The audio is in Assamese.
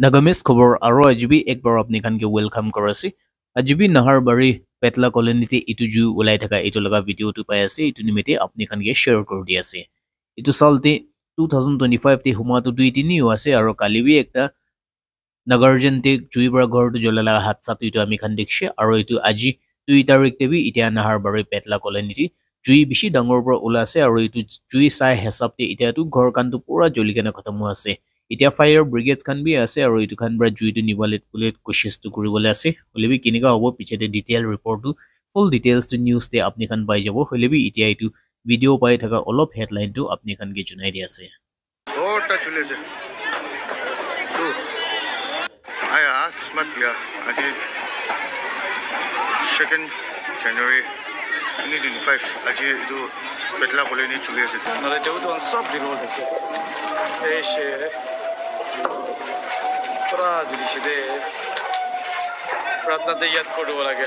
Nagamis খবৰ আৰু আজিবি একবাৰ আপনি খানকে ওয়েলকাম কৰাছি আজিবি নাহাৰবাৰী পেটলা কলনীতে ইটো জু ওলাই থকা ইটো লগা ভিডিঅ'টো পাই আছে ইটো নিমিতে আপনি খানকে শ্বেয়াৰ কৰি দি আছে ইটো চালতে 2025 তে হুমাটো 2-3 আছে আৰু কালিবি একটা নাগাৰ্জেনতে জুইবৰা ঘৰটো জ্বলালা হাত সাত ইটো আমি খান দেখছে আৰু ইটো আজি 2 তাৰিখ তেবি ইতিয়া নাহাৰবাৰী পেটলা কলনীতে জুই বেছি ডাঙৰ পৰা ওলাছে আৰু ইটো জুই চাই হেচাপতে ইতিয়াটো ঘৰ কানটো পুৰা জ্বলি কেনে খতম হৈ আছে ইতিয়া ফায়াৰ ব্ৰিগেডছ খান বি আছে আৰু ইটো খান বৰা জুইটো নিবলে বুলেট কোশিশটো কৰিবলৈ আছে হলেবি কিনিকা হ'ব পিছতে ডিটেইল ৰিপৰ্টটো ফুল ডিটেইলছ টু নিউজ তে আপনি খান পাই যাব হলেবি ইতিয়া ইটো ভিডিঅ' পাই থকা অলপ হেডলাইনটো আপনি খান কি জনাই দি আছে ওটা চলেছে তো আয়া কিসমত দিয়া আজি 2nd January 2025 আজি ইটো পেটলা কলনী চলি আছে নলে দেউতো সব দিলো দেখছে এই সে পুরা জিনিস দে প্রার্থনাতে ইয়াদ করবো লাগে